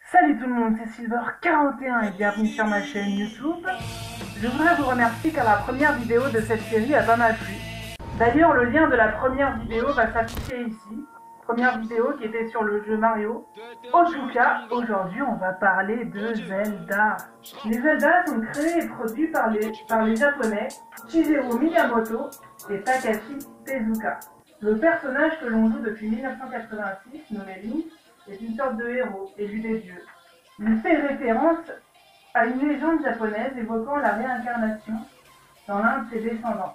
Salut tout le monde, c'est Silver41 et bienvenue sur ma chaîne YouTube. Je voudrais vous remercier car la première vidéo de cette série a pas mal plu. D'ailleurs, le lien de la première vidéo va s'afficher ici. Première vidéo qui était sur le jeu Mario. En tout cas, aujourd'hui on va parler de Zelda. Les Zelda sont créés et produits par les japonais Shigeru Miyamoto et Takashi Tezuka. Le personnage que l'on joue depuis 1986, nommé Link, est une sorte de héros, élu des dieux. Il fait référence à une légende japonaise évoquant la réincarnation dans l'un de ses descendants.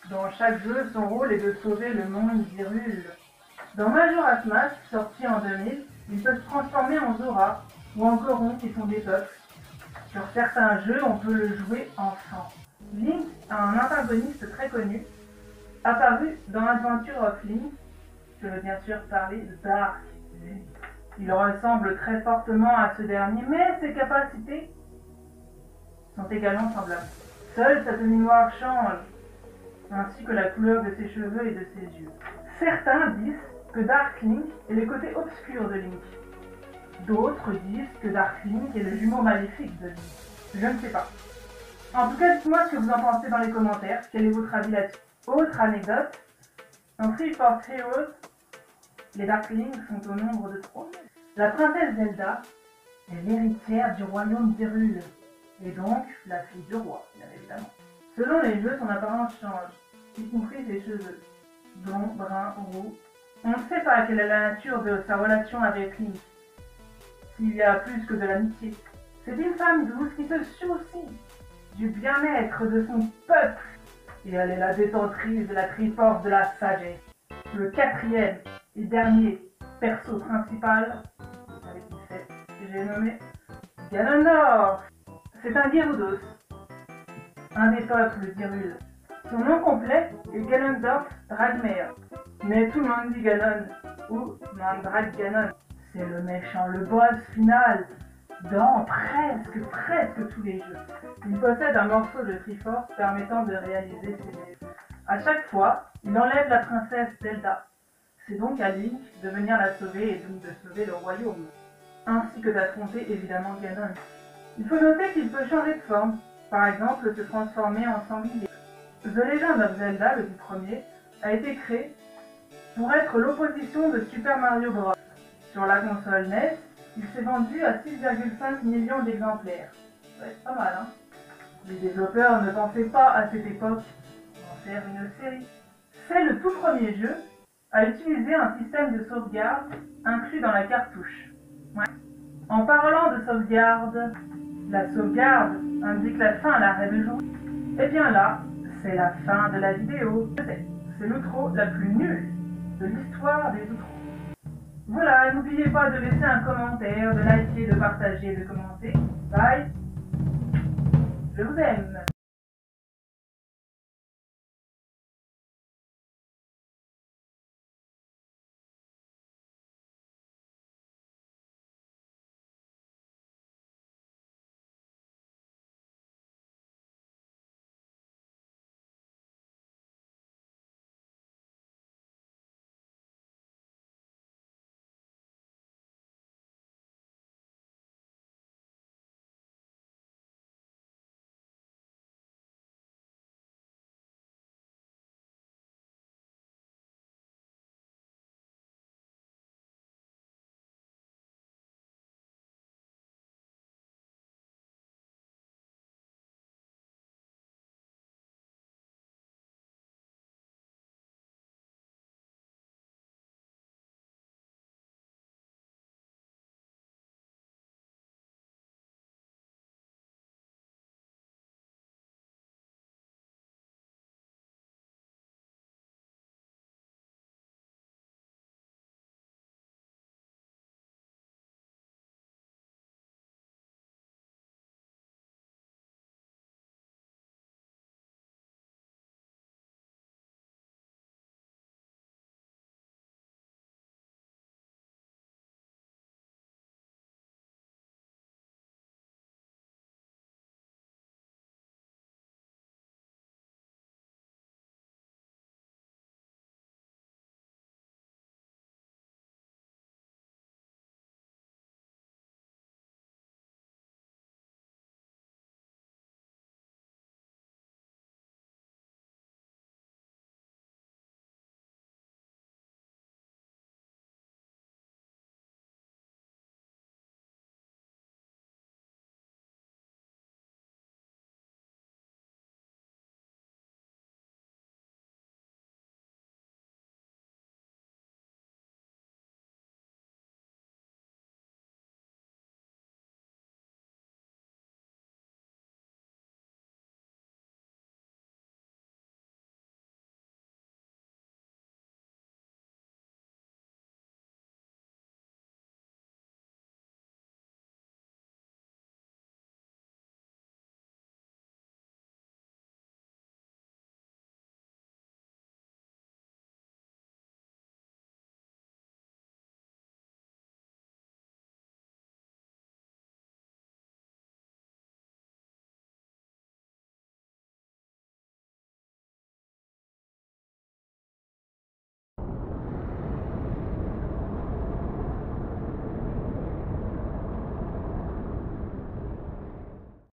Dans chaque jeu, son rôle est de sauver le monde d'Hyrule. Dans Majora's Mask, sorti en 2000, il peut se transformer en Zora ou en Goron qui sont des peuples. Sur certains jeux, on peut le jouer enfant. Link a un antagoniste très connu, apparu dans Adventure of Link. Je veux bien sûr parler de Dark Link. Il ressemble très fortement à ce dernier, mais ses capacités sont également semblables. Seule sa tenue noire change, ainsi que la couleur de ses cheveux et de ses yeux. Certains disent que Dark Link est le côté obscur de Link. D'autres disent que Dark Link est le jumeau maléfique de Link. Je ne sais pas. En tout cas, dites-moi ce que vous en pensez dans les commentaires. Quel est votre avis là-dessus? Autre anecdote, dans Three Fourth Heroes, les Dark Link sont au nombre de 3. La princesse Zelda est l'héritière du royaume d'Hyrule, et donc la fille du roi, bien évidemment. Selon les jeux, son apparence change, y compris ses cheveux, blond, brun, roux. On ne sait pas quelle est la nature de sa relation avec Link, s'il y a plus que de l'amitié. C'est une femme douce qui se soucie du bien-être de son peuple, et elle est la détentrice de la Triforce de la sagesse. Le quatrième et dernier perso principal, avec qui j'ai nommé Ganondorf. C'est un Gyarados, un des peuples d'Hyrule. Son nom complet est Ganondorf Dragmeir, mais tout le monde dit Ganon ou Mandrake Ganon. C'est le méchant, le boss final dans presque tous les jeux. Il possède un morceau de Triforce permettant de réaliser ses rêves. À chaque fois, il enlève la princesse Zelda. C'est donc à Link de venir la sauver et donc de sauver le royaume, ainsi que d'affronter évidemment Ganon. Il faut noter qu'il peut changer de forme, par exemple se transformer en sanglier. The Legend of Zelda, le tout premier, a été créé pour être l'opposition de Super Mario Bros. Sur la console NES, il s'est vendu à 6,5 millions d'exemplaires. Ça va être pas mal, hein? Les développeurs ne pensaient pas à cette époque en faire une série. C'est le tout premier jeu à utiliser un système de sauvegarde inclus dans la cartouche. Ouais. En parlant de sauvegarde, la sauvegarde indique la fin à l'arrêt de jouer. Et bien là, c'est la fin de la vidéo. C'est l'outro la plus nulle de l'histoire des outros. Voilà, n'oubliez pas de laisser un commentaire, de liker, de partager, de commenter. Bye. Je vous aime.